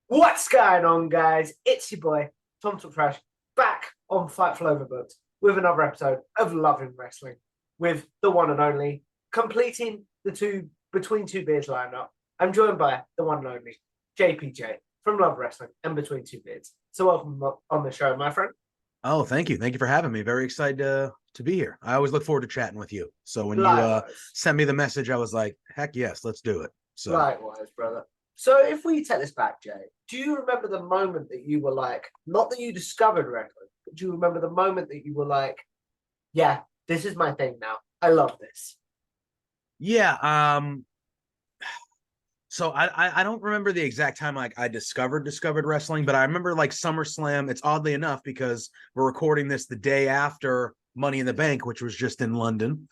What's going on, guys? It's your boy, Tom Fresh, back on Fightful Overbooked with another episode of Loving Wrestling with the one and only, completing the two Between Two Beards lineup. I'm joined by the one and only JPJ from Love Wrestling and Between Two Beards. So welcome on the show, my friend. Oh, thank you. Thank you for having me. Very excited to be here. I always look forward to chatting with you. So when you sent me the message, I was like, heck yes, let's do it. So Likewise, brother. So if we take this back, Jay, do you remember the moment that you were like, not that you discovered wrestling, but do you remember the moment that you were like, yeah, this is my thing now. I love this. yeah, so I don't remember the exact time like I discovered wrestling, but I remember like SummerSlam. It's oddly enough because we're recording this the day after Money in the Bank, which was just in London,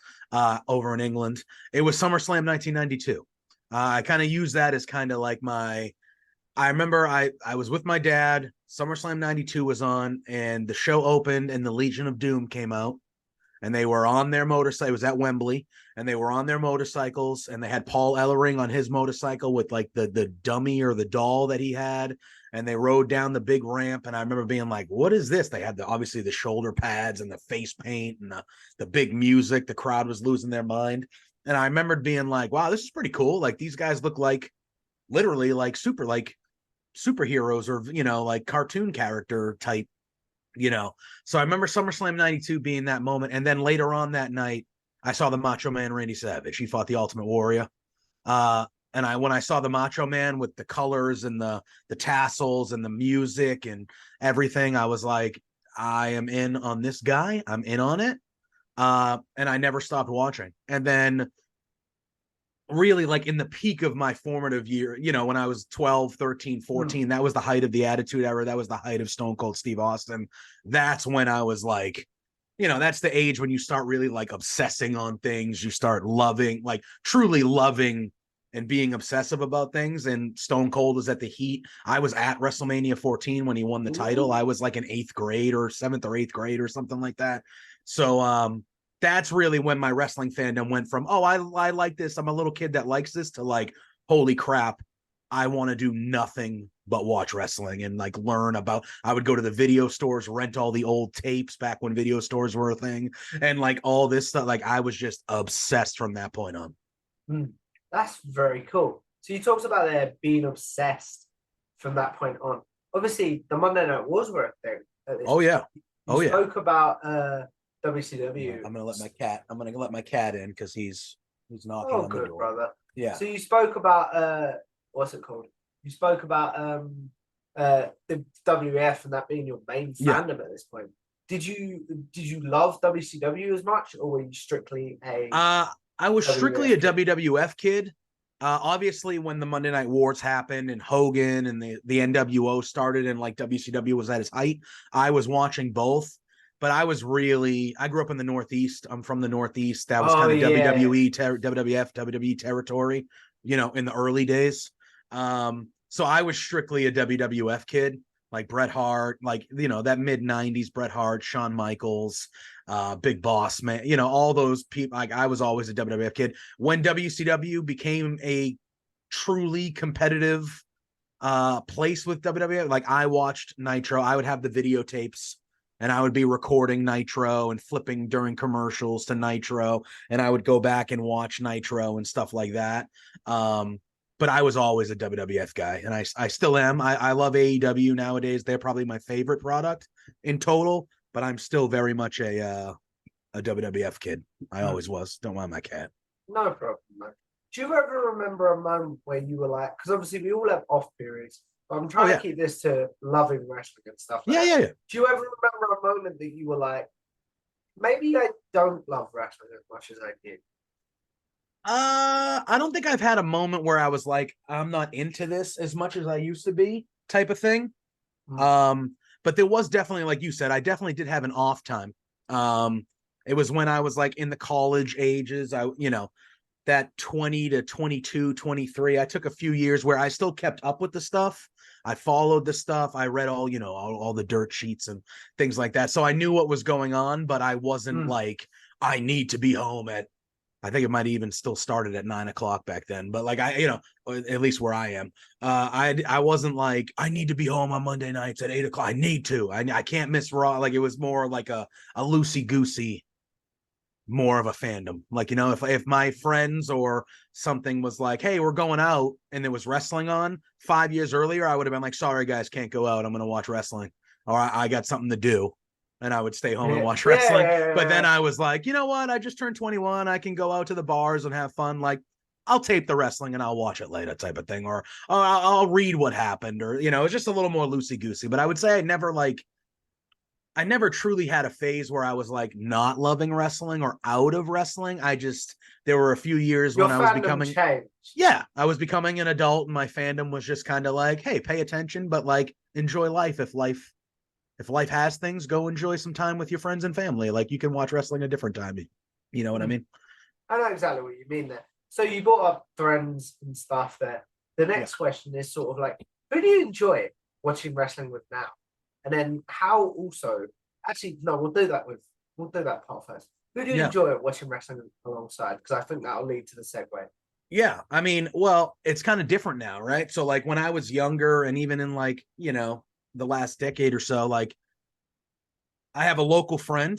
over in England. It was SummerSlam 1992. I kind of use that as kind of like my. I remember I was with my dad. SummerSlam 92 was on, and the show opened, and the Legion of Doom came out, and they were on their motorcycle. It was at Wembley, and they were on their motorcycles, and they had Paul Ellering on his motorcycle with like the dummy or the doll that he had, and they rode down the big ramp. And I remember being like, "What is this?" They had obviously the shoulder pads and the face paint and the big music. The crowd was losing their mind, and I remembered being like, "Wow, this is pretty cool. Like these guys look like literally like superheroes or like cartoon character type." So I remember SummerSlam 92 being that moment. And then later on that night, I saw the Macho Man Randy Savage. He fought the Ultimate Warrior. And when I saw the Macho Man with the colors and the tassels and the music and everything, I was like, I am in on this guy. I'm in on it. And I never stopped watching. And then really like in the peak of my formative year, when I was 12, 13, 14, that was the height of the Attitude Era. That was the height of Stone Cold Steve Austin. That's when I was like, that's the age when you start really like obsessing on things. You start loving, like truly loving and being obsessive about things. And Stone Cold was at the heat. I was at WrestleMania 14 when he won the title. I was like in 8th grade or 7th or 8th grade or something like that. So, that's really when my wrestling fandom went from, oh, I like this, I'm a little kid that likes this, to like, holy crap, I want to do nothing but watch wrestling and like learn about. I would go to the video stores, rent all the old tapes back when video stores were a thing, and like all this stuff. Like I was just obsessed from that point on. That's very cool. So you talked about there being obsessed from that point on. Obviously, the Monday Night Wars were a thing. Oh yeah, you spoke about WCW. I'm gonna let my cat in because he's knocking on the door. Brother. Yeah. So you spoke about what's it called? You spoke about the WF and that being your main fandom at this point. Did you love WCW as much, or were you strictly a I was strictly a WWF kid. Obviously, when the Monday Night Wars happened and Hogan and the NWO started and like WCW was at its height, I was watching both. But I grew up in the Northeast. I'm from the Northeast. That was kind of WWE, WWF, WWE territory, in the early days. So I was strictly a WWF kid, like Bret Hart, like, that mid 90s Bret Hart, Shawn Michaels, Big Boss Man, all those people. Like I was always a WWF kid. When WCW became a truly competitive place with WWF, like I watched Nitro. I would have the videotapes and I would be recording Nitro and flipping during commercials to Nitro, and I would go back and watch Nitro and stuff like that. But I was always a WWF guy, and I still am. I love AEW nowadays. They're probably my favorite product in total, but I'm still very much a WWF kid. I always was. Don't mind my cat. No problem, man. Do you ever remember a moment where you were like, because obviously we all have off periods, but I'm trying to keep this to loving wrestling and stuff like that. Yeah. Do you ever remember a moment that you were like, maybe I don't love wrestling as much as I did? I don't think I've had a moment where I was like, I'm not into this as much as I used to be, type of thing. But there was definitely, like you said, I definitely did have an off time. It was when I was like in the college ages. That 20 to 22, 23, I took a few years where I still kept up with the stuff. I followed the stuff. I read all the dirt sheets and things like that. So I knew what was going on, but I wasn't like, I need to be home at I think it might even still started at 9 o'clock back then, but like at least where I am, I wasn't like I need to be home on Monday nights at 8 o'clock. I need to. I can't miss Raw. Like it was more like a loosey goosey, more of a fandom. Like if my friends or something was like, hey, we're going out, and there was wrestling on 5 years earlier, I would have been like, sorry guys, can't go out. I'm gonna watch wrestling, or I got something to do. And I would stay home and watch wrestling. But then I was like, you know what? I just turned 21. I can go out to the bars and have fun. Like, I'll tape the wrestling and I'll watch it later, type of thing. Or I'll read what happened. Or, it's just a little more loosey goosey. But I would say I never truly had a phase where I was like not loving wrestling or out of wrestling. There were a few years Your when I was fandom changed. I was becoming an adult, and my fandom was just kind of like, hey, pay attention, but like enjoy life. If life has things, go enjoy some time with your friends and family. Like you can watch wrestling a different time. You know what I mean? I know exactly what you mean there. So you brought up friends and stuff there. The next question is sort of like, who do you enjoy watching wrestling with now? And then how also, actually, no, we'll do that part first. Who do you enjoy watching wrestling alongside? Because I think that'll lead to the segue. Yeah. I mean, well, it's kind of different now, right? So like when I was younger, and even in like, the last decade or so, like I have a local friend.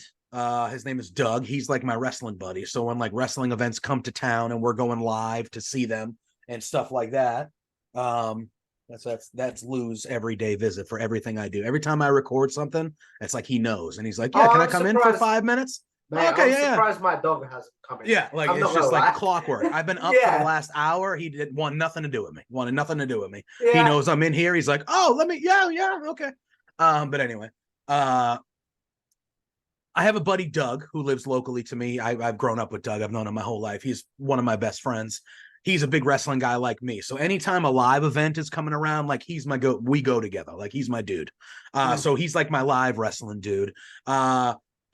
His name is Doug. He's like my wrestling buddy. So when like wrestling events come to town and we're going live to see them and stuff like that, that's Lou's everyday visit for everything I do. Every time I record something, it's like he knows, and he's like, "Yeah, can I come in for 5 minutes?" Man, okay, I'm surprised my dog hasn't come in. Yeah, like it's just like clockwork. I've been up for the last hour. He didn't want nothing to do with me. Wanted nothing to do with me. Yeah. He knows I'm in here. He's like, "Oh, let me." Yeah, okay. But anyway, I have a buddy, Doug, who lives locally to me. I've grown up with Doug. I've known him my whole life. He's one of my best friends. He's a big wrestling guy like me. So anytime a live event is coming around, like he's my we go together. Like he's my dude. So he's like my live wrestling dude.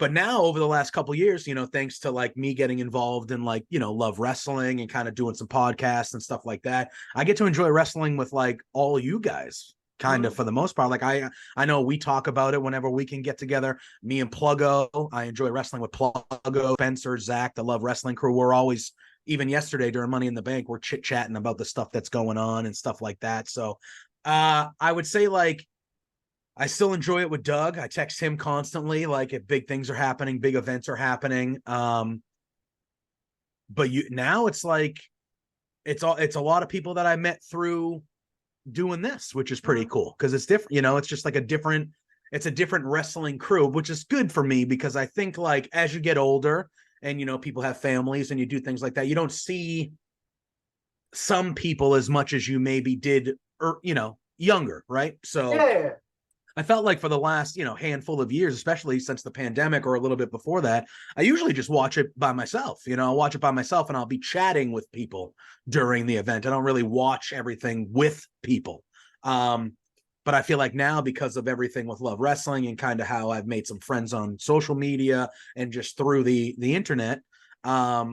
But now over the last couple of years, thanks to like me getting involved in like, Love Wrestling and kind of doing some podcasts and stuff like that, I get to enjoy wrestling with like all you guys. Kind of for the most part. Like I know we talk about it whenever we can get together. Me and Pluggo. I enjoy wrestling with Pluggo, Spencer, Zach, the Love Wrestling crew. We're always, even yesterday during Money in the Bank, we're chit-chatting about the stuff that's going on and stuff like that. So I would say like I still enjoy it with Doug. I text him constantly, like if big things are happening, big events are happening. But now it's like it's a lot of people that I met through doing this, which is pretty cool because it's different. It's just like a different wrestling crew, which is good for me because I think like as you get older and people have families and you do things like that, you don't see some people as much as you maybe did or younger, right? So I felt like for the last handful of years, especially since the pandemic or a little bit before that, I usually just watch it by myself. I'll watch it by myself and I'll be chatting with people during the event. I don't really watch everything with people. But I feel like now, because of everything with Love Wrestling and kind of how I've made some friends on social media and just through the internet, I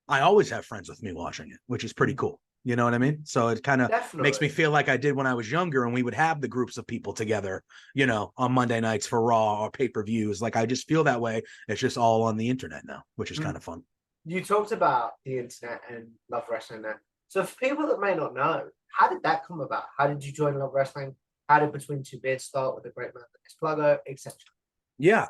always have friends with me watching it, which is pretty cool. You know what I mean? So it kind of makes me feel like I did when I was younger and we would have the groups of people together, on Monday nights for Raw or pay-per-views. Like I just feel that way. It's just all on the internet now, which is kind of fun. You talked about the internet and Love Wrestling there. So for people that may not know, how did that come about? How did you join Love Wrestling? How did Between Two Beards start with a great man like Pluggo, etc.? Yeah.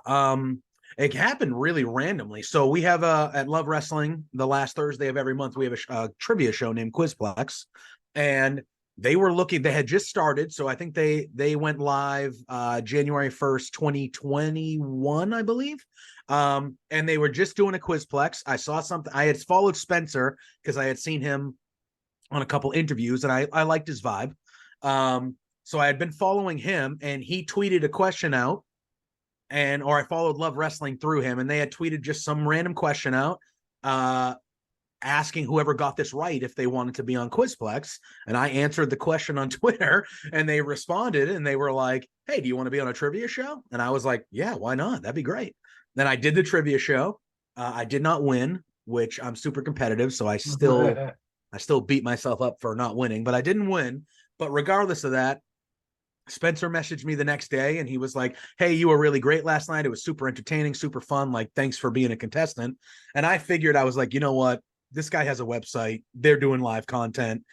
It happened really randomly. So we have at Love Wrestling, the last Thursday of every month, we have a trivia show named Quizplex, and they had just started. So I think they went live January 1st, 2021, I believe. And they were just doing a Quizplex. I saw something. I had followed Spencer because I had seen him on a couple interviews and I liked his vibe. So I had been following him and he tweeted a question out. Or I followed Love Wrestling through him, and they had tweeted just some random question out, asking whoever got this right if they wanted to be on Quizplex. And I answered the question on Twitter, and they responded, and they were like, "Hey, do you want to be on a trivia show?" And I was like, "Yeah, why not? That'd be great." Then I did the trivia show. I did not win, which I'm super competitive, so I still beat myself up for not winning, but I didn't win. But regardless of that, Spencer messaged me the next day and he was like, "Hey, you were really great last night. It was super entertaining, super fun. Like, thanks for being a contestant." And I figured, I was like, you know what? this guy has a website. They're doing live content.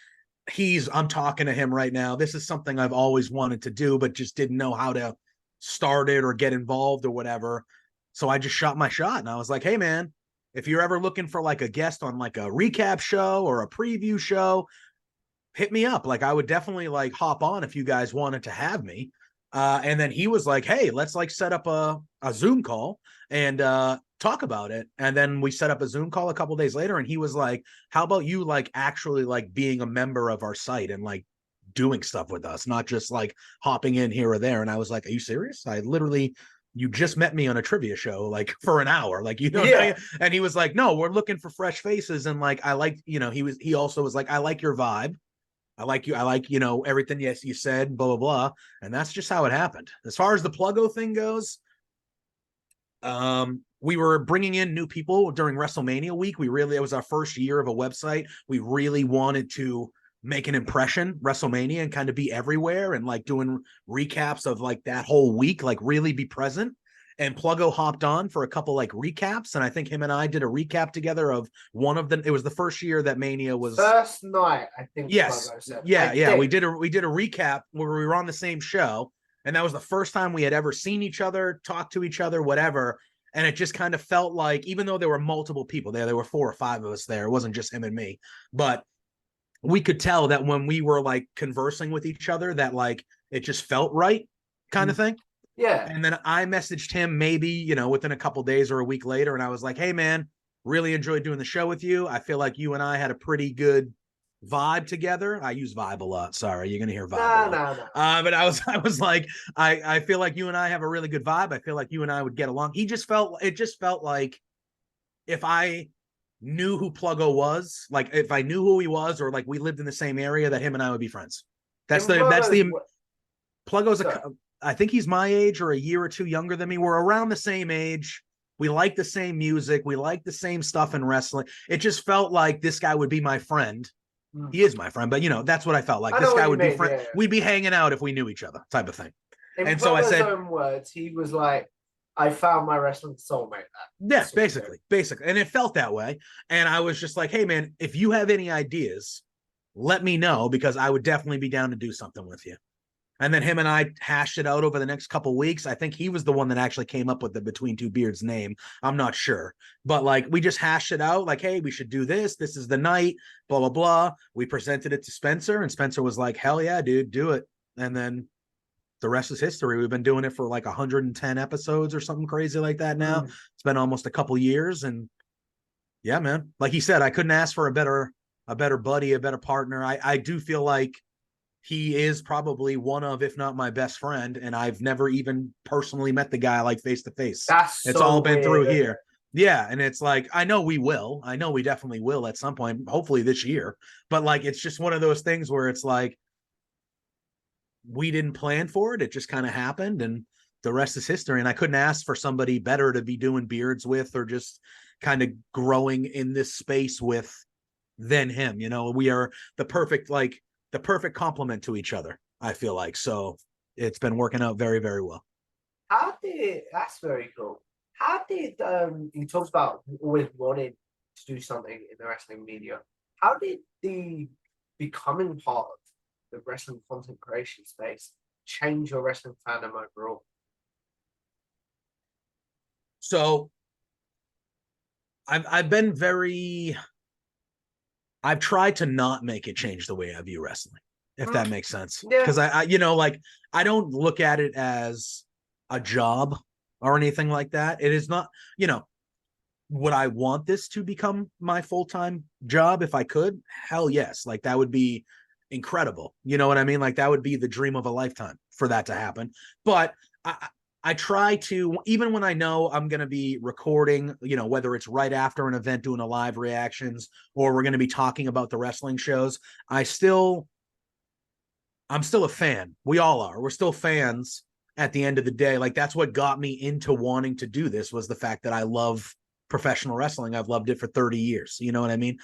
I'm talking to him right now. This is something I've always wanted to do, but just didn't know how to start it or get involved or whatever. So I just shot my shot and I was like, hey man, if you're ever looking for like a guest on like a recap show or a preview show, hit me up. Like I would definitely like hop on if you guys wanted to have me. And then he was like, hey, let's like set up a Zoom call and talk about it. And then we set up a Zoom call a couple days later. And he was like, how about you like actually like being a member of our site and like doing stuff with us, not just like hopping in here or there. And I was like, are you serious? You just met me on a trivia show like for an hour, like, you know. Yeah. And he was like, no, we're looking for fresh faces. And like, I like, you know, he also was like, I like your vibe. I like you. I like, you know, everything yes you said, blah, blah, blah. And that's just how it happened. As far as the Pluggo thing goes, we were bringing in new people during WrestleMania week. It was our first year of a website. We really wanted to make an impression WrestleMania and kind of be everywhere and like doing recaps of like that whole week, like really be present. And Pluggo hopped on for a couple like recaps, and I think him and I did a recap together of one of them. It was the first year that Mania was first night, I think. yes, yeah. We did a recap where we were on the same show, and that was the first time we had ever seen each other, talked to each other, whatever. And it just kind of felt like, even though there were multiple people there were 4 or 5 of us there. It wasn't just him and me, but we could tell that when we were like conversing with each other, that like it just felt right, kind of thing. Yeah. And then I messaged him maybe, you know, within a couple days or a week later. And I was like, hey, man, really enjoyed doing the show with you. I feel like you and I had a pretty good vibe together. I use vibe a lot. Sorry, you're going to hear vibe. No. But I was like, I feel like you and I have a really good vibe. I feel like you and I would get along. It just felt like if I knew who Pluggo was, like if I knew who he was, or like we lived in the same area, that him and I would be friends. Pluggo's I think he's my age or a year or two younger than me. We're around the same age. We like the same music. We like the same stuff in wrestling. It just felt like this guy would be my friend. He is my friend, but you know, that's what I felt like. This guy would be friend. Yeah. We'd be hanging out if we knew each other, type of thing. And so I said, own words, he was like, I found my wrestling soulmate. Yeah, basically. And it felt that way. And I was just like, hey man, if you have any ideas, let me know, because I would definitely be down to do something with you. And then him and I hashed it out over the next couple weeks. I think he was the one that actually came up with the Between Two Beards name. I'm not sure. But like we just hashed it out like, hey, we should do this. This is the night, blah, blah, blah. We presented it to Spencer, and Spencer was like, hell yeah, dude, do it. And then the rest is history. We've been doing it for like 110 episodes or something crazy like that now. It's been almost a couple years. And yeah, man, like he said, I couldn't ask for a better buddy, a better partner. I do feel like he is probably one of, if not my best friend, and I've never even personally met the guy like face to face. It's all been through here. Yeah, and it's like, I know we definitely will at some point, hopefully this year. But like, it's just one of those things where it's like, we didn't plan for it. It just kind of happened, and the rest is history. And I couldn't ask for somebody better to be doing beards with, or just kind of growing in this space with, than him. You know, we are the perfect complement to each other, I feel like. So it's been working out very, very well. That's very cool. How did he talks about always wanting to do something in the wrestling media? How did the becoming part of the wrestling content creation space change your wrestling fandom overall? So I've tried to not make it change the way I view wrestling, if that makes sense. Because I I don't look at it as a job or anything like that. It is not, would I want this to become my full-time job if I could? Hell yes. Like that would be incredible. You know what I mean? Like that would be the dream of a lifetime for that to happen. But I try to, even when I know I'm going to be recording, whether it's right after an event doing a live reactions, or we're going to be talking about the wrestling shows, I'm still a fan. We all are. We're still fans at the end of the day. Like that's what got me into wanting to do this, was the fact that I love professional wrestling. I've loved it for 30 years. You know what I mean?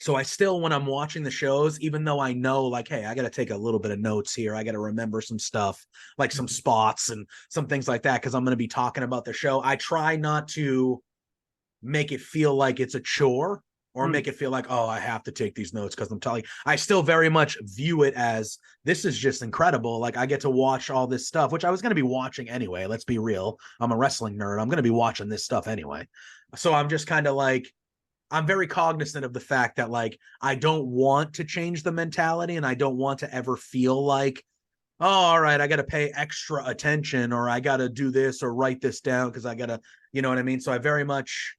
So I still, when I'm watching the shows, even though I know like, hey, I got to take a little bit of notes here, I got to remember some stuff, like some spots and some things like that, because I'm going to be talking about the show. I try not to make it feel like it's a chore or make it feel like, oh, I have to take these notes because I'm telling you. I still very much view it as this is just incredible. Like I get to watch all this stuff, which I was going to be watching anyway. Let's be real. I'm a wrestling nerd. I'm going to be watching this stuff anyway. So I'm just kind of like, I'm very cognizant of the fact that like I don't want to change the mentality and I don't want to ever feel like, oh, all right, I got to pay extra attention or I got to do this or write this down because I got to, you know what I mean? So I very much,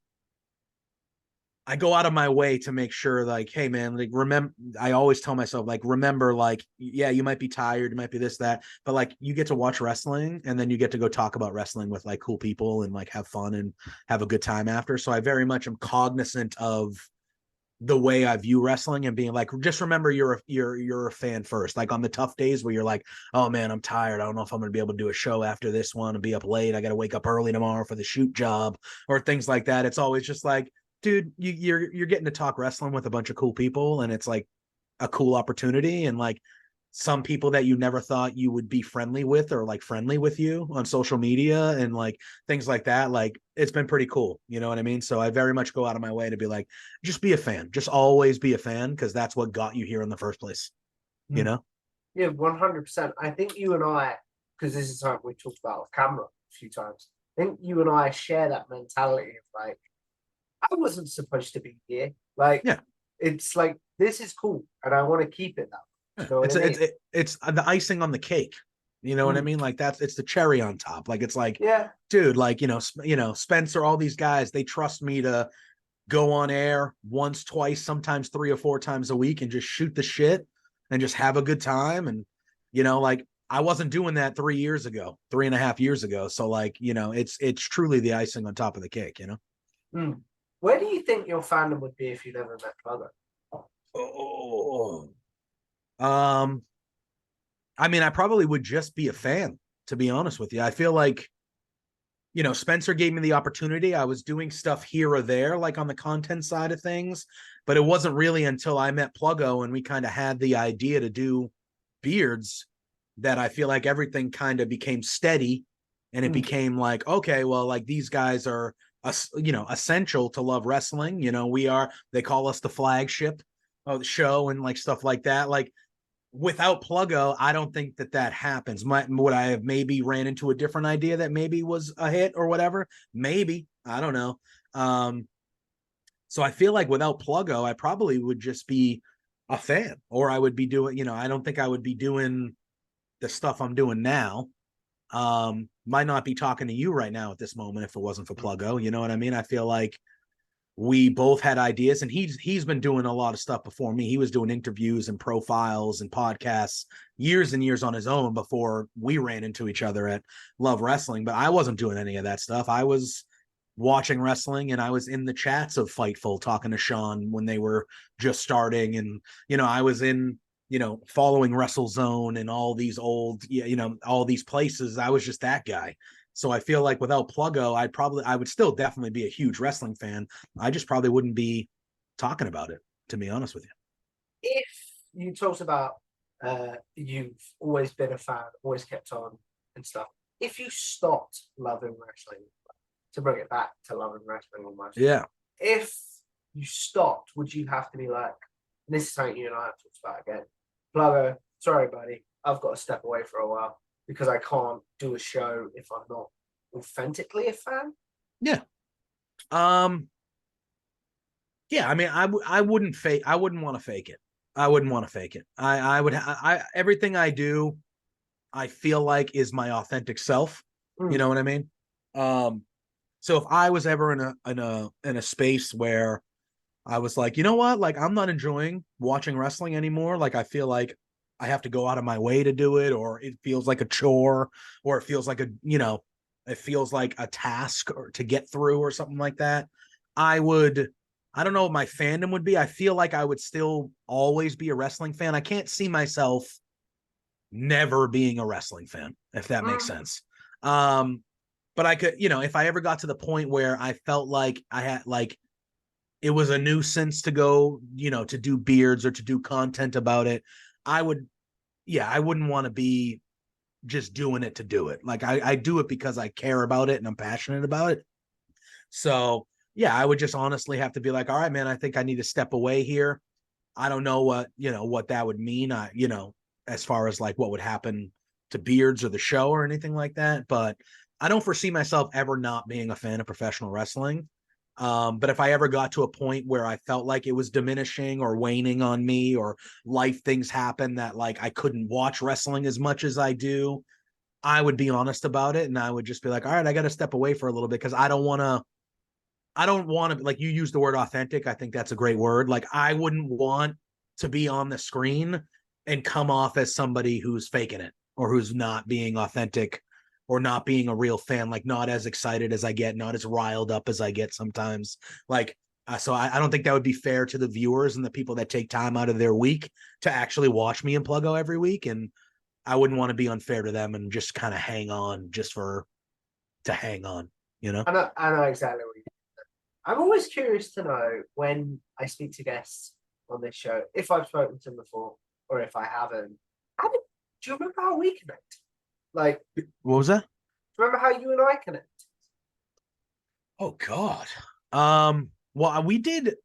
I go out of my way to make sure like, hey man, like remember, I always tell myself like, remember, like, yeah, you might be tired, you might be this, that, but like you get to watch wrestling and then you get to go talk about wrestling with like cool people and like have fun and have a good time after. So I very much am cognizant of the way I view wrestling and being like, just remember you're a fan first. Like on the tough days where you're like, oh man, I'm tired. I don't know if I'm going to be able to do a show after this one and be up late. I got to wake up early tomorrow for the shoot job or things like that. It's always just like, dude, you're getting to talk wrestling with a bunch of cool people and it's like a cool opportunity. And like some people that you never thought you would be friendly with or like friendly with you on social media and like things like that. Like it's been pretty cool. You know what I mean? So I very much go out of my way to be like, just be a fan, just always be a fan. Cause that's what got you here in the first place. You know? Yeah, 100%. I think you and I, because this is something we talked about off camera a few times, I think you and I share that mentality of like, I wasn't supposed to be here. Like, yeah, it's like, this is cool. And I want to keep it that way. You know what I mean? It's the icing on the cake. You know what I mean? Like it's the cherry on top. Like it's like, yeah, dude, like Spencer, all these guys, they trust me to go on air once, twice, sometimes 3 or 4 times a week and just shoot the shit and just have a good time. And like I wasn't doing that 3.5 years ago. So like it's truly the icing on top of the cake. Where do you think your fandom would be if you never met Plugger? Oh. I mean, I probably would just be a fan, to be honest with you. I feel like, Spencer gave me the opportunity. I was doing stuff here or there, like on the content side of things, but it wasn't really until I met Pluggo and we kind of had the idea to do beards that I feel like everything kind of became steady and it became like, okay, well, like these guys are, essential to Love Wrestling. They call us the flagship of the show and like stuff like that. Like, without Pluggo, I don't think that happens. Would I have maybe ran into a different idea that maybe was a hit or whatever? Maybe. I don't know. So I feel like without Pluggo, I probably would just be a fan or I would be doing, I don't think I would be doing the stuff I'm doing now. Might not be talking to you right now at this moment if it wasn't for Pluggo. You know what I mean? I feel like we both had ideas and he's been doing a lot of stuff before me. He was doing interviews and profiles and podcasts years and years on his own before we ran into each other at Love Wrestling, but I wasn't doing any of that stuff. I was watching wrestling and I was in the chats of Fightful talking to Sean when they were just starting. And, I was in, following WrestleZone and all these old, all these places. I was just that guy. So I feel like without Pluggo, I would still definitely be a huge wrestling fan. I just probably wouldn't be talking about it, to be honest with you. If you talked about you've always been a fan, always kept on and stuff. If you stopped loving wrestling, to bring it back to loving wrestling almost. Yeah. If you stopped, would you have to be like, and this is something you and I have talked about again, Pluggo, sorry buddy, I've got to step away for a while because I can't do a show if I'm not authentically a fan? Yeah. Yeah, I mean, I wouldn't want to fake it. I wouldn't want to fake it. Everything I do, I feel like is my authentic self. You know what I mean? So if I was ever in a space where I was like, you know what, like I'm not enjoying watching wrestling anymore. Like I feel like I have to go out of my way to do it, or it feels like a chore, or it feels like it feels like a task or to get through or something like that. I don't know what my fandom would be. I feel like I would still always be a wrestling fan. I can't see myself never being a wrestling fan, if that makes sense. But I could, if I ever got to the point where I felt like I had like it was a nuisance to go, to do beards or to do content about it, I wouldn't want to be just doing it to do it. Like I do it because I care about it and I'm passionate about it. So yeah, I would just honestly have to be like, all right, man, I think I need to step away here. I don't know what that would mean. As far as like what would happen to Beards or the show or anything like that. But I don't foresee myself ever not being a fan of professional wrestling. But if I ever got to a point where I felt like it was diminishing or waning on me, or life things happen that like I couldn't watch wrestling as much as I do, I would be honest about it. And I would just be like, all right, I got to step away for a little bit because I don't want to, like you use the word authentic. I think that's a great word. Like I wouldn't want to be on the screen and come off as somebody who's faking it or who's not being authentic or not being a real fan, like not as excited as I get, not as riled up as I get sometimes. Like, so I don't think that would be fair to the viewers and the people that take time out of their week to actually watch me and Pluggo every week. And I wouldn't want to be unfair to them and just kind of hang on just to hang on, you know? I know exactly what you mean. I'm always curious to know when I speak to guests on this show, if I've spoken to them before or if I haven't. Do you remember how we connect? Like, what was that? Remember how you and I connect? Oh God. Well, we did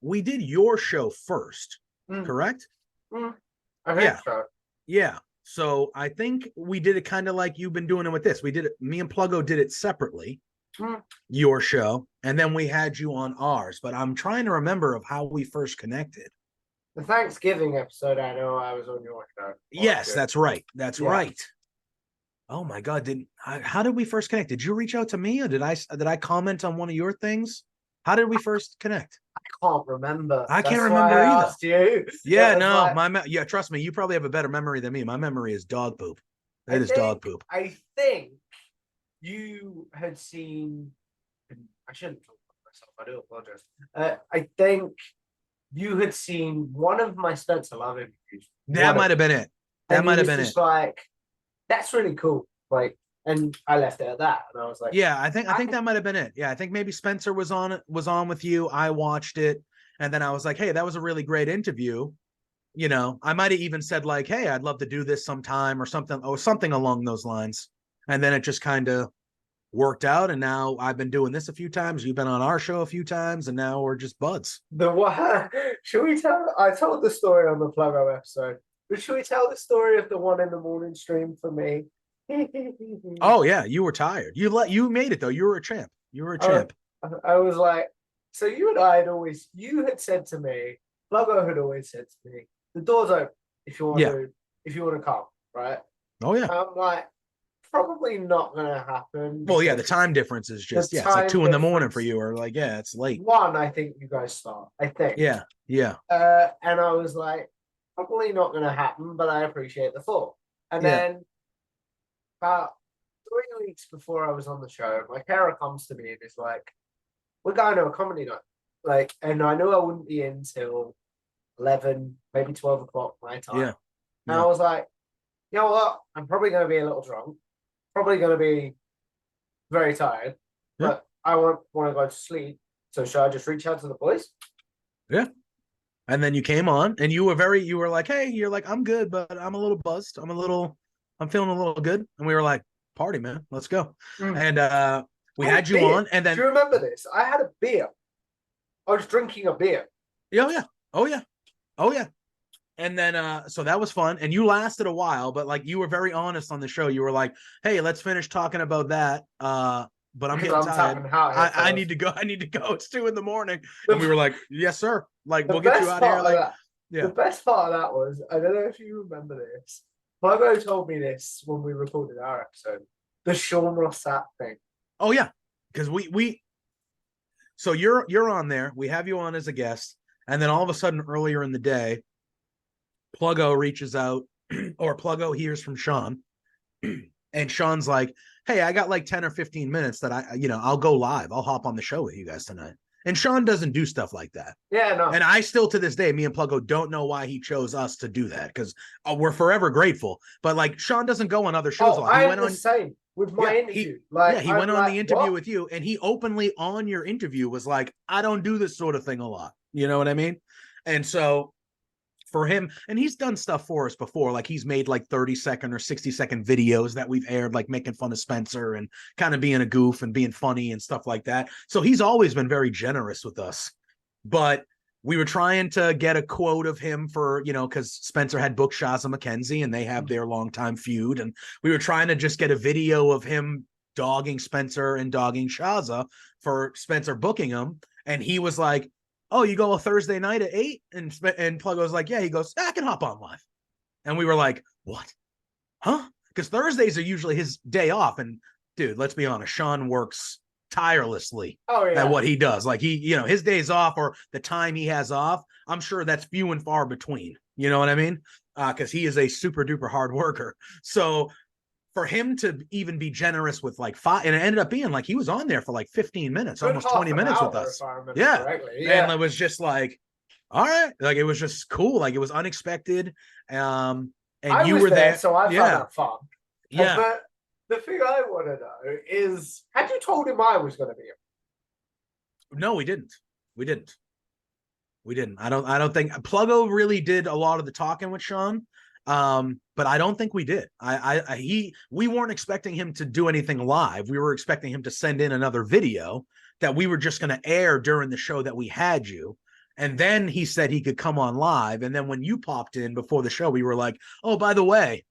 your show first, correct? I think so. Yeah. So I think we did it kind of like you've been doing it with this. We did it, me and Pluggo did it separately, your show, and then we had you on ours. But I'm trying to remember of how we first connected. The Thanksgiving episode, I know I was on your show. Yes, that's right. That's right. Oh my God! How did we first connect? Did you reach out to me, or did I comment on one of your things? How did we first connect? I can't remember. I can't remember either. Asked you. Yeah, no, like... trust me, you probably have a better memory than me. My memory is dog poop. It is dog poop. I think you had seen. I shouldn't talk about myself. I do apologize. I think you had seen one of my Spencer Love interviews. That might have been it. That might have been it. Like, that's really cool. Like, and I left it at that. And I was like, yeah, I think that might have been it. Yeah, I think maybe Spencer was on with you. I watched it, and then I was like, hey, that was a really great interview. You know, I might have even said like, hey, I'd love to do this sometime or something along those lines. And then it just kind of worked out, and now I've been doing this a few times. You've been on our show a few times, and now we're just buds. Should we tell? I told the story on the Pluggo episode, but should we tell the story of the 1 a.m. stream for me? Oh yeah, you were tired. You made it though. You were a champ. I was like, so you and I you had said to me, Pluggo had always said to me, the door's open if you want to come, right? Oh yeah. I'm like, probably not gonna happen. Well, yeah, the time difference is just it's like 2 a.m. for you, or like it's late. 1, I think you guys start. I think. Yeah. And I was like, probably not gonna happen, but I appreciate the thought. And then about 3 weeks before I was on the show, my carer comes to me and is like, we're going to a comedy night. Like, and I knew I wouldn't be in till 11, maybe 12 o'clock my time. Yeah. And I was like, you know what? I'm probably going to be a little drunk. Probably going to be very tired. Yeah. But I want to go to sleep. So should I just reach out to the boys? Yeah. And then you came on and you were like, hey, you're like, I'm good, but I'm a little buzzed. I'm feeling a little good. And we were like, party, man, let's go. And we had you on. And then, do you remember this? I had a beer. I was drinking a beer. Oh yeah. And then, so that was fun. And you lasted a while, but like, you were very honest on the show. You were like, hey, let's finish talking about that. But I'm getting tired. I need to go. It's 2 a.m. And we were like, yes, sir. Like, we'll get you out of here. Like, The best part of that was, I don't know if you remember this. Pluggo told me this when we recorded our episode. The Sean Rossat thing. Oh yeah, because we. So you're on there. We have you on as a guest, and then all of a sudden, earlier in the day, Pluggo reaches out, or Pluggo hears from Sean, and Sean's like, "Hey, I got like 10 or 15 minutes that I'll go live. I'll hop on the show with you guys tonight." And Sean doesn't do stuff like that. Yeah, no. And I still, to this day, me and Pluggo don't know why he chose us to do that, because we're forever grateful. But like, Sean doesn't go on other shows. I went on the same with my interview. He went on the interview with you, and he openly on your interview was like, "I don't do this sort of thing a lot." You know what I mean? And so for him, and he's done stuff for us before, like he's made like 30-second or 60-second videos that we've aired, like making fun of Spencer and kind of being a goof and being funny and stuff like that. So he's always been very generous with us. But we were trying to get a quote of him for, because Spencer had booked Shaza McKenzie and they have their longtime feud. And we were trying to just get a video of him dogging Spencer and dogging Shaza for Spencer booking him. And he was like, oh, you go a Thursday night at 8? And Pluggo was like, yeah. He goes, I can hop on live. And we were like, what? Huh? Because Thursdays are usually his day off. And dude, let's be honest, Sean works tirelessly at what he does. Like his days off or the time he has off, I'm sure that's few and far between. You know what I mean? Because he is a super duper hard worker. So for him to even be generous with like 5, and it ended up being like he was on there for like 15 minutes, almost 20 minutes with us. Yeah. And it was just like, all right, like it was just cool. Like it was unexpected. And you were there, so I found that fun. Yeah. But the thing I want to know is, had you told him I was going to be here? No, we didn't. I don't think Pluggo really did a lot of the talking with Sean. But I don't think we did. We weren't expecting him to do anything live. We were expecting him to send in another video that we were just going to air during the show that we had you. And then he said he could come on live. And then when you popped in before the show, we were like, oh, by the way,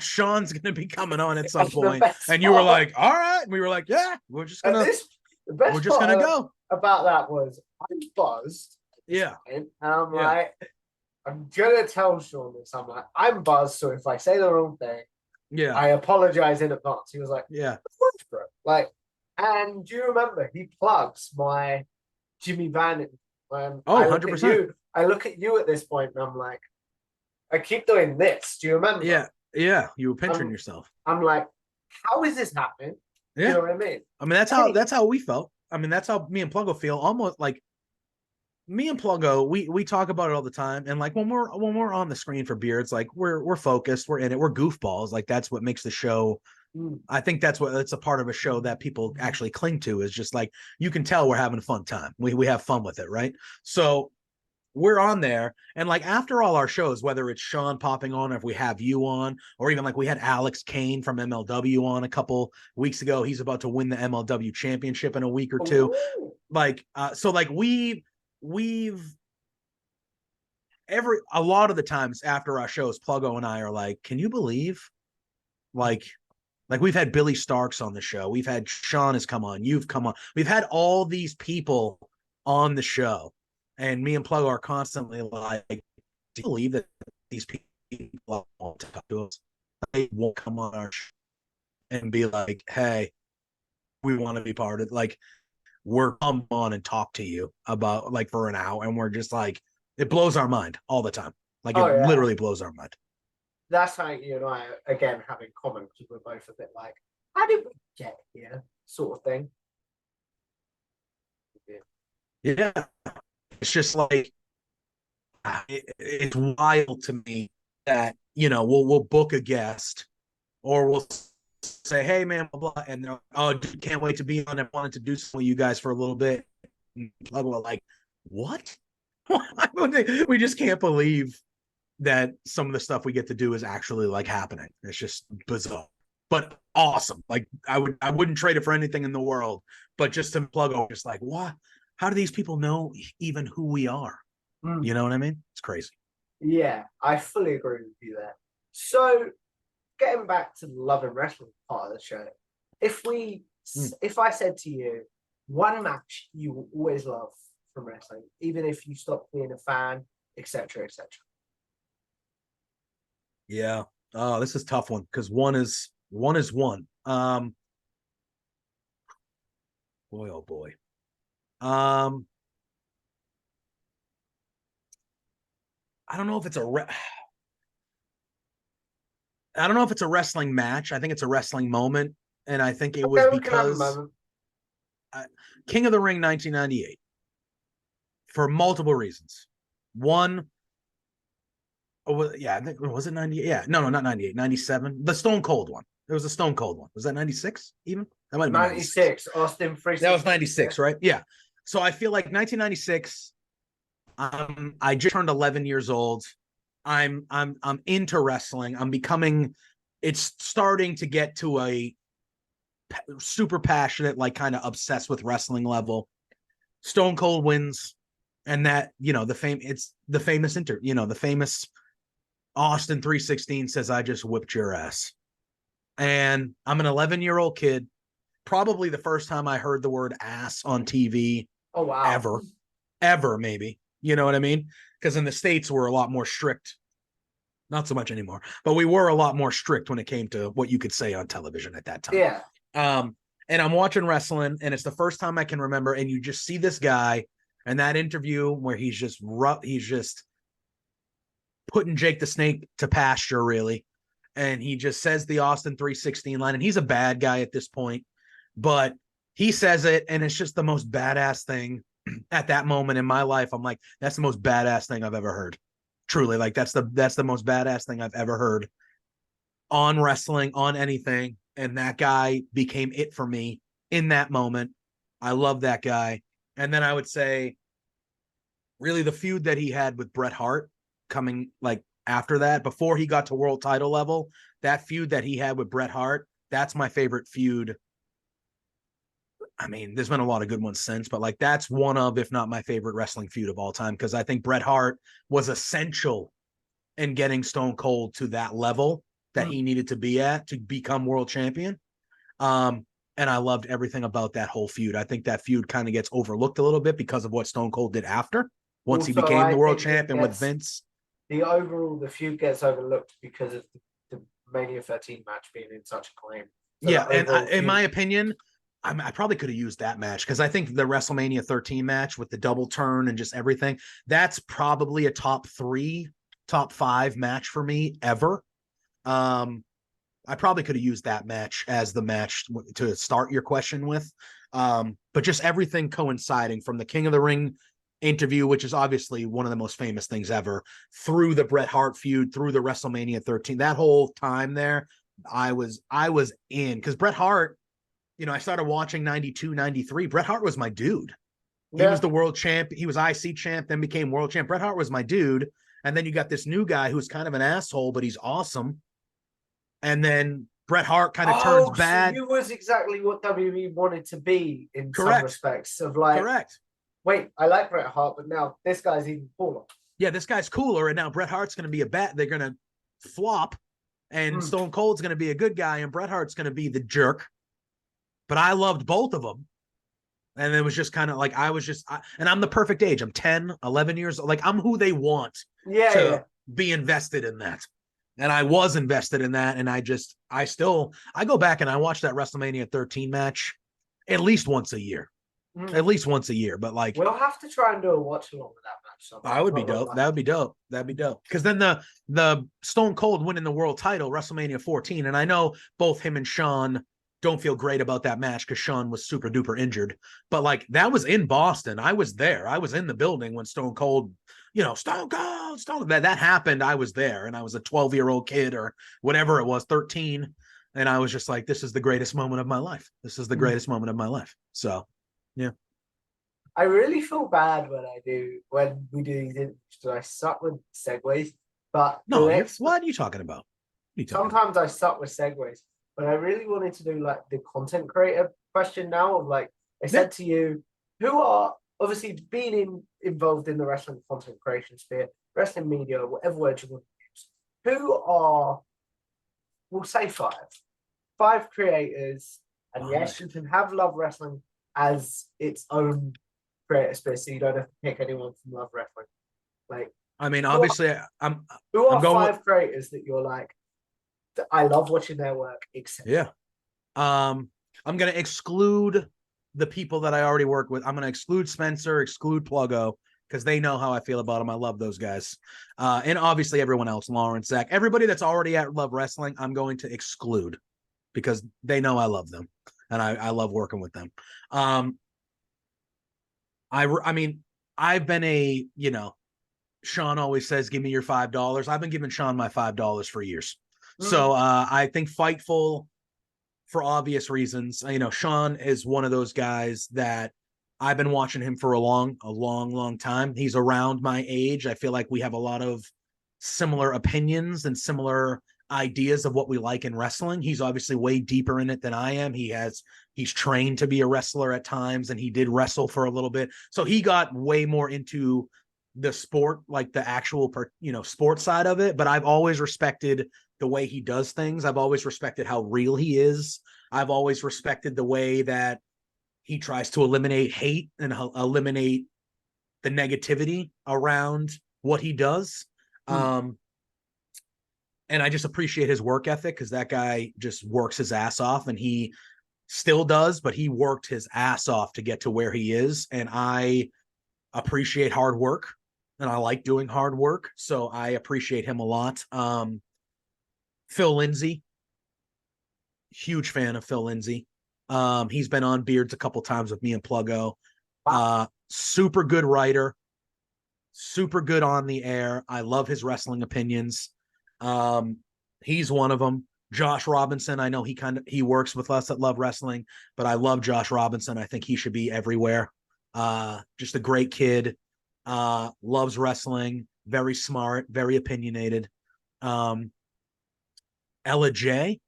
Sean's going to be coming on at some point. And you were like, all right. And we were like, yeah, we're just going to go. About that was I'm buzzed. Yeah. And I'm like, I'm gonna tell Sean this. I'm like, I'm buzzed, so if I say the wrong thing, I apologize in advance. He was like, yeah, like, and do you remember he plugs my Jimmy Van? Oh, 100%. I look at you at this point, and I'm like, I keep doing this. Do you remember? Yeah. You were pinching yourself. I'm like, how is this happening? Yeah. You know what I mean? I mean, that's how we felt. I mean, that's how me and Pluggo feel. Almost like me and Pluggo, we talk about it all the time. And like when we're on the screen for beer, it's like we're focused, we're in it, we're goofballs. Like that's what makes the show. I think that's a part of a show that people actually cling to, is just like you can tell we're having a fun time. We have fun with it, right? So we're on there, and like after all our shows, whether it's Sean popping on, or if we have you on, or even like we had Alex Kane from MLW on a couple weeks ago. He's about to win the MLW championship in a week or two. Like so like a lot of the times after our shows, Pluggo and I are like, can you believe like we've had Billy Starks on the show, we've had Sean has come on, you've come on, we've had all these people on the show, and me and Pluggo are constantly like, do you believe that these people won't talk to us? They won't come on our show and be like, hey, we want to be part of it. Like, we're come on and talk to you about like for an hour, and we're just like, it blows our mind all the time. Like it literally blows our mind. That's how you and I again have in common, because we're both a bit like, how did we get here, sort of thing. Yeah, it's just like it's wild to me that we'll book a guest, or we'll say, hey man, blah blah, and they're, oh dude, can't wait to be on. I wanted to do something with you guys for a little bit. And blah blah, like what? We just can't believe that some of the stuff we get to do is actually like happening. It's just bizarre, but awesome. Like I wouldn't trade it for anything in the world. But just to Pluggo, just like, what? How do these people know even who we are? You know what I mean? It's crazy. Yeah, I fully agree with you there. So getting back to the Love and Wrestling part of the show, if I said to you, one match you will always love from wrestling, even if you stop being a fan, etc., etc. Yeah. Oh, this is a tough one, because one is one. Boy, oh boy. I don't know if it's I don't know if it's a wrestling match. I think it's a wrestling moment, and I think it was because King of the Ring 1998, for multiple reasons. One, I think, was it 98? Yeah, no, not 98, 97. The Stone Cold one. It was a Stone Cold one. Was that 96 even? That might have been 96. Austin 3. That was 96, right? Yeah. So I feel like 1996, I just turned 11 years old. I'm into wrestling. I'm becoming. It's starting to get to a super passionate, like kind of obsessed with wrestling level. Stone Cold wins, and that it's the famous the famous Austin 316 says, "I just whipped your ass," and I'm an 11-year-old kid. Probably the first time I heard the word ass on TV Oh wow. ever, maybe. You know what I mean? Because in the States, we're a lot more strict. Not so much anymore, but we were a lot more strict when it came to what you could say on television at that time. Yeah. And I'm watching wrestling, and it's the first time I can remember. And you just see this guy and that interview where he's just putting Jake the Snake to pasture, really. And he just says the Austin 316 line, and he's a bad guy at this point, but he says it, and it's just the most badass thing at that moment in my life. I'm like, that's the most badass thing I've ever heard. Truly, like that's the most badass thing I've ever heard on wrestling, on anything. And that guy became it for me in that moment. I love that guy. And then I would say, really, the feud that he had with Bret Hart coming like after that, before he got to world title level, that feud that he had with Bret Hart, that's my favorite feud. I mean, there's been a lot of good ones since, but like that's one of, if not my favorite wrestling feud of all time, because I think Bret Hart was essential in getting Stone Cold to that level that he needed to be at to become world champion. And I loved everything about that whole feud. I think that feud kind of gets overlooked a little bit because of what Stone Cold did after, once he became the world champion with Vince. The feud gets overlooked because of the Mania 13 match being in such acclaim. So yeah, and in my opinion, I probably could have used that match because I think the WrestleMania 13 match with the double turn and just everything, that's probably a top 3, top 5 match for me ever. I probably could have used that match as the match to start your question with. But just everything coinciding from the King of the Ring interview, which is obviously one of the most famous things ever, through the Bret Hart feud, through the WrestleMania 13, that whole time there, I was in, because Bret Hart, I started watching 92, 93. Bret Hart was my dude. He was the world champ. He was IC champ, then became world champ. Bret Hart was my dude. And then you got this new guy who's kind of an asshole, but he's awesome. And then Bret Hart kind of turns bad. So you was exactly what WWE wanted to be in some respects. Of like, wait, I like Bret Hart, but now this guy's even cooler. Yeah, this guy's cooler, and now Bret Hart's going to be a bat. They're going to flop, and Stone Cold's going to be a good guy, and Bret Hart's going to be the jerk. But I loved both of them. And it was just kind of like, and I'm the perfect age. I'm 10, 11 years old. Like, I'm who they want to be invested in that. And I was invested in that. And I go back and I watch that WrestleMania 13 match at least once a year. At least once a year. But like, we'll have to try and do a watch along with that match. That would be dope. That would be dope. That'd be dope. Because then the Stone Cold winning the world title, WrestleMania 14. And I know both him and Shawn don't feel great about that match because Shawn was super duper injured. But like, that was in Boston. I was there. I was in the building when Stone Cold, Stone Cold, that happened. I was there, and I was a 12-year-old kid or whatever it was, 13. And I was just like, this is the greatest moment of my life. This is the greatest moment of my life. So, yeah. I really feel bad when we do these interviews. I suck with segues, but no, what are you talking about? Sometimes I suck with segues, but I really wanted to do like the content creator question now. Of like, I said to you, who are obviously being involved in the wrestling content creation sphere, wrestling media, whatever word you want to use. Who are, we'll say 5 creators, and yes, you can have Love Wrestling as its own creator space, so you don't have to pick anyone from Love Wrestling. Like, I mean, obviously, who are 5 creators that you're like, I love watching their work, etc. Yeah. I'm gonna exclude the people that I already work with. I'm gonna exclude Spencer, exclude Pluggo, because they know how I feel about them. I love those guys. And obviously everyone else, Lawrence, Zach, everybody that's already at Love Wrestling, I'm going to exclude because they know I love them and I love working with them. I mean, I've been Sean always says, give me your $5. I've been giving Sean my $5 for years. So I think Fightful, for obvious reasons, Sean is one of those guys that I've been watching him for a long time. He's around my age. I feel like we have a lot of similar opinions and similar ideas of what we like in wrestling. He's obviously way deeper in it than I am. He's trained to be a wrestler at times, and he did wrestle for a little bit. So he got way more into the sport, like the actual, sports side of it. But I've always respected the way he does things. I've always respected how real he is. I've always respected the way that he tries to eliminate hate and eliminate the negativity around what he does. And I just appreciate his work ethic, because that guy just works his ass off, and he still does, but he worked his ass off to get to where he is. And I appreciate hard work, and I like doing hard work. So I appreciate him a lot. Phil Lindsay, huge fan of Phil Lindsay. He's been on Beards a couple times with me and Pluggo. Super good writer, super good on the air. I love his wrestling opinions. He's one of them. Josh Robinson, I know he works with us at Love Wrestling, but I love Josh Robinson. I think he should be everywhere. Just a great kid. Loves wrestling, very smart, very opinionated. Ella J.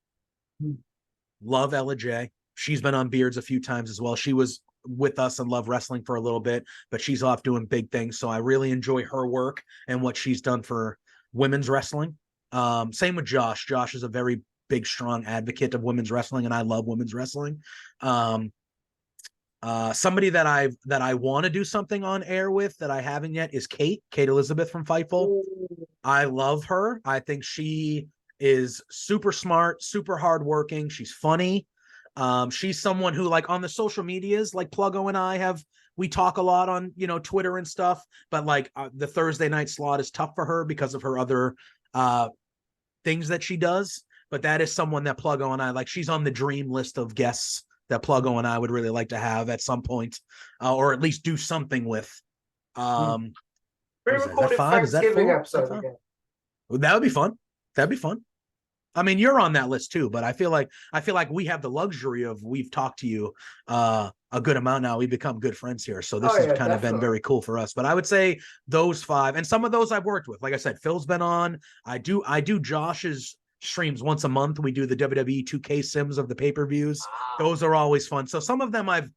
Love Ella J. She's been on Beards a few times as well. She was with us and Love Wrestling for a little bit, but she's off doing big things. So I really enjoy her work and what she's done for women's wrestling. Same with Josh. Josh is a very big, strong advocate of women's wrestling, and I love women's wrestling. Somebody that I want to do something on air with that I haven't yet is Kate Elizabeth from Fightful. I love her. I think she is super smart, super hardworking. She's funny. She's someone who, like, on the social medias, like Pluggo and we talk a lot on, Twitter and stuff, but like the Thursday night slot is tough for her because of her other things that she does. But that is someone that Pluggo and I like. She's on the dream list of guests that Pluggo and I would really like to have at some point, or at least do something with. We recorded Thanksgiving episode again. That would be fun. That'd be fun. I mean, you're on that list too, but I feel like we have the luxury of, we've talked to you a good amount now. We've become good friends here, so this has kind of been very cool for us. But I would say those 5, and some of those I've worked with. Like I said, Phil's been on. I do Josh's streams once a month. We do the WWE 2K sims of the pay-per-views. Those are always fun. So some of them I've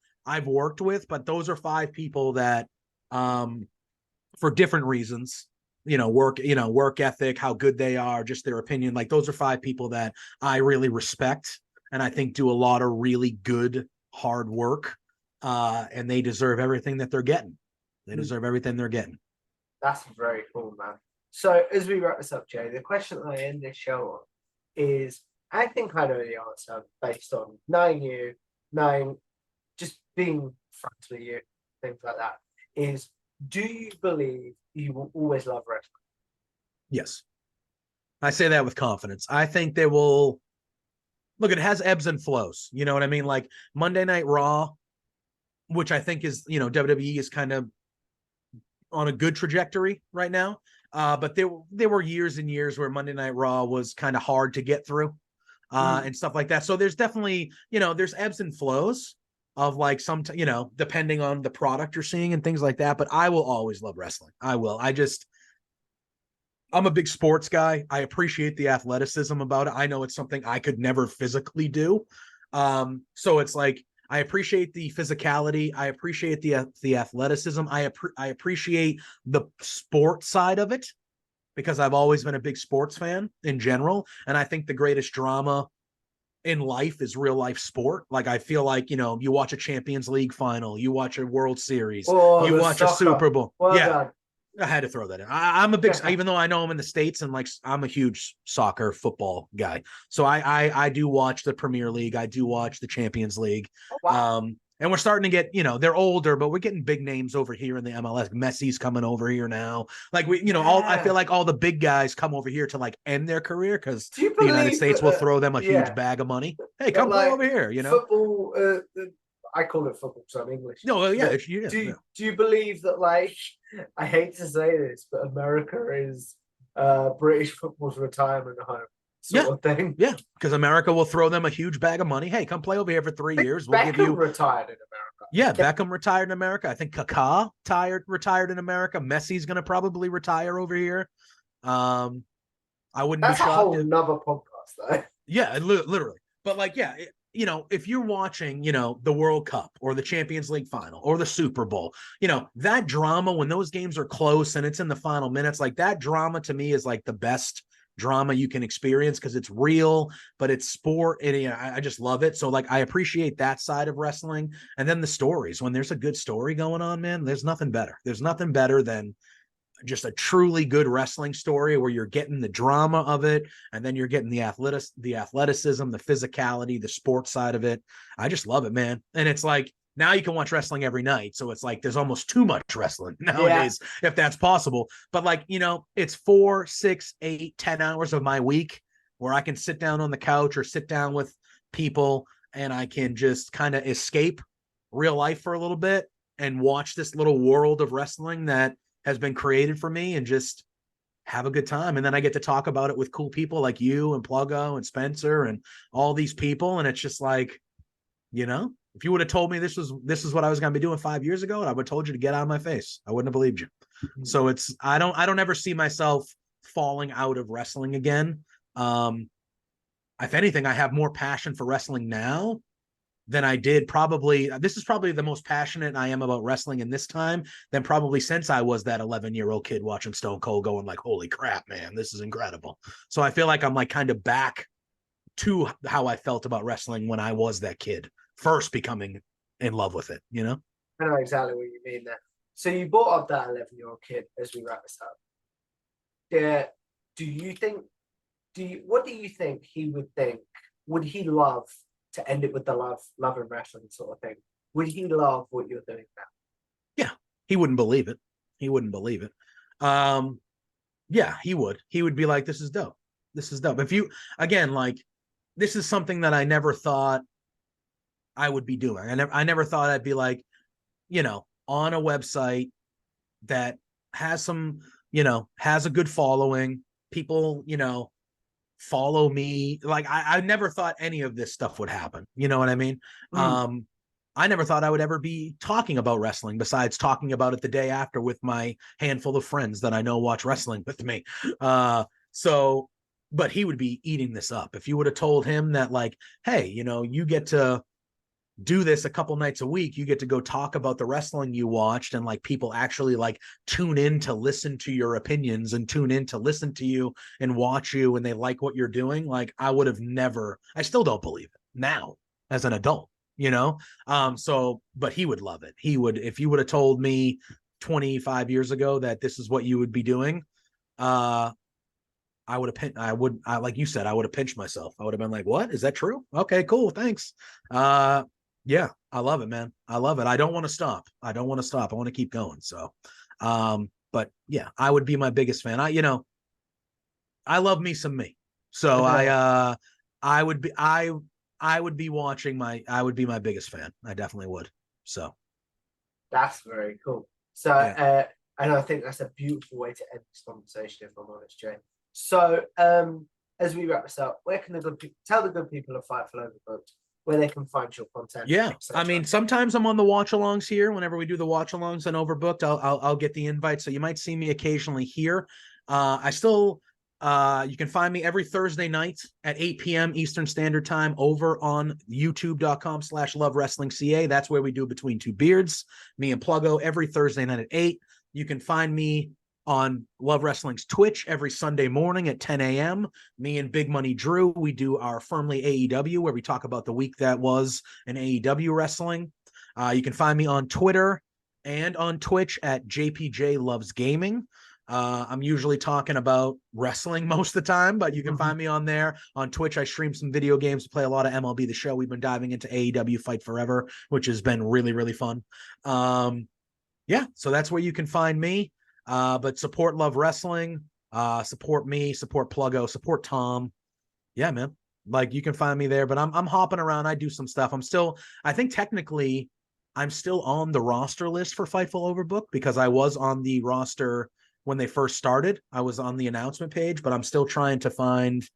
worked with, but those are 5 people that, for different reasons, work ethic, how good they are, just their opinion. Like, those are 5 people that I really respect, and I think do a lot of really good, hard work. And they deserve everything that they're getting. They deserve everything they're getting. That's very cool, man. So as we wrap this up, Jay, the question that I end this show on is, I think I know the answer based on knowing just being friends with you, things like that, is, do you believe you will always love wrestling? Yes. I say that with confidence. I think they will. Look, it has ebbs and flows. You know what I mean? Like Monday Night Raw, which I think is, WWE is kind of on a good trajectory right now. But there were years and years where Monday Night Raw was kind of hard to get through, and stuff like that. So there's definitely, there's ebbs and flows of, like, some, depending on the product you're seeing and things like that. But I will always love wrestling. I will. I'm a big sports guy. I appreciate the athleticism about it. I know it's something I could never physically do. So it's like, I appreciate the physicality. I appreciate the athleticism. I appreciate the sport side of it, because I've always been a big sports fan in general. And I think the greatest drama in life is real life sport. Like, I feel like, you watch a Champions League final, you watch a World Series, you watch a Super Bowl. Done. I had to throw that in. I'm a big, even though I know I'm in the States, and like, I'm a huge soccer football guy. So I do watch the Premier League. I do watch the Champions League. Wow. And we're starting to get, they're older, but we're getting big names over here in the MLS. Messi's coming over here now. Like, I feel like all the big guys come over here to, like, end their career, because the United States will throw them a huge bag of money. Hey, come play over here, Football, I call it football because I'm English. No, yeah. Do you believe that, like, I hate to say this, but America is British football's retirement home sort of thing? Yeah, because America will throw them a huge bag of money. Hey, come play over here for 3 years. We'll give you. Retired in America. Yeah, Beckham retired in America. I think Kaká retired in America. Messi's going to probably retire over here. I wouldn't That's be a shocked whole nother podcast, though. Yeah, literally. But like, yeah, if you're watching, the World Cup or the Champions League final or the Super Bowl, that drama when those games are close and it's in the final minutes, like that drama to me is like the best drama you can experience because it's real, but it's sport. And I just love it. So like, I appreciate that side of wrestling. And then the stories, when there's a good story going on, man, there's nothing better. There's nothing better than just a truly good wrestling story where you're getting the drama of it and then you're getting the athleticism, the physicality, the sports side of it. I just love it, man. And it's like now you can watch wrestling every night, so it's like there's almost too much wrestling nowadays, if that's possible. But like, it's 4, 6, 8, 10 hours of my week where I can sit down on the couch or sit down with people and I can just kind of escape real life for a little bit and watch this little world of wrestling that has been created for me and just have a good time. And then I get to talk about it with cool people like you and Pluggo and Spencer and all these people. And it's just like, if you would have told me this is what I was going to be doing 5 years ago, and I would have told you to get out of my face, I wouldn't have believed you. So I don't ever see myself falling out of wrestling again. If anything, I have more passion for wrestling now than I did this is probably the most passionate I am about wrestling in this time than probably since I was that 11-year-old kid watching Stone Cold going like, holy crap, man, this is incredible. So I feel like I'm like kind of back to how I felt about wrestling when I was that kid, first becoming in love with it, I know exactly what you mean there. So you brought up that 11-year-old kid as we wrap this up. Yeah. What do you think he would think? Would he love to end it with the love and wrestling sort of thing? Would he love what you're doing now? Yeah, he wouldn't believe it. Yeah, he would. He would be like, this is dope. If you, again, like, this is something that I never thought I would be doing. I never thought I'd be like, on a website that has some, has a good following. People, follow me. Like I never thought any of this stuff would happen. You know what I mean? I never thought I would ever be talking about wrestling besides talking about it the day after with my handful of friends that I know watch wrestling with me. But he would be eating this up. If you would have told him that like, hey, you get to do this a couple nights a week, you get to go talk about the wrestling you watched, and like people actually like tune in to listen to your opinions and tune in to listen to you and watch you, and they like what you're doing. Like I still don't believe it now as an adult, but he would love it. If you would have told me 25 years ago that this is what you would be doing, like you said, I would have pinched myself. I would have been like, what? Is that true? Okay, cool. Thanks. Yeah, I love it, man. I love it. I don't want to stop. I want to keep going. So, but yeah, I would be my biggest fan. I love me some me. So I would be my biggest fan. I definitely would. So that's very cool. So, yeah. And I think that's a beautiful way to end this conversation, if I'm honest, Jay. So, as we wrap this up, where can tell the good people of Fightful Overbooked where they can find your content? Yeah, I mean, sometimes I'm on the watch-alongs here. Whenever we do the watch-alongs on Overbooked, I'll get the invite, so you might see me occasionally here. You can find me every Thursday night at 8 p.m. Eastern Standard Time over on youtube.com/lovewrestlingca. That's where we do Between Two Beards, me and Pluggo, every Thursday night at 8. You can find me on Love Wrestling's Twitch every Sunday morning at 10 a.m. Me and Big Money Drew, we do our Firmly AEW, where we talk about the week that was in AEW wrestling. You can find me on Twitter and on Twitch at JPJ Loves Gaming. I'm usually talking about wrestling most of the time, but you can find me on there. On Twitch, I stream some video games, play a lot of MLB The Show. We've been diving into AEW Fight Forever, which has been really, really fun. Yeah, so that's where you can find me. But support Love Wrestling, support me, support Pluggo, support Tom. Yeah, man. Like you can find me there, but I'm hopping around. I do some stuff. I think technically I'm still on the roster list for Fightful Overbooked because I was on the roster when they first started. I was on the announcement page, but I'm still trying to find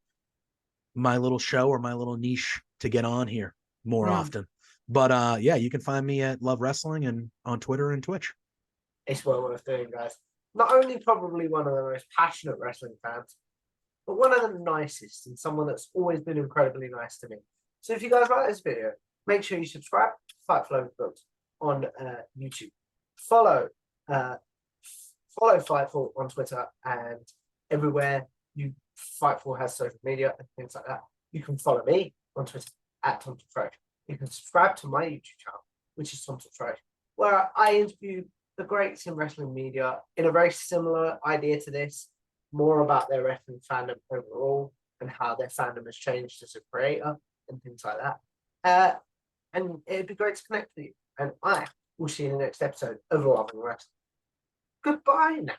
my little show or my little niche to get on here more often. But yeah, you can find me at Love Wrestling and on Twitter and Twitch. It's well worth doing, guys. Not only probably one of the most passionate wrestling fans, but one of the nicest and someone that's always been incredibly nice to me. So if you guys like this video, make sure you subscribe to Fightful Overbooked on YouTube. Follow Fightful on Twitter and everywhere Fightful has social media and things like that. You can follow me on Twitter at TomTomFresh. You can subscribe to my YouTube channel, which is TomTomFresh, where I interview the greats in wrestling media in a very similar idea to this, more about their wrestling fandom overall and how their fandom has changed as a creator and things like that. And it'd be great to connect with you. And I will see you in the next episode of Loving Wrestling. Goodbye now.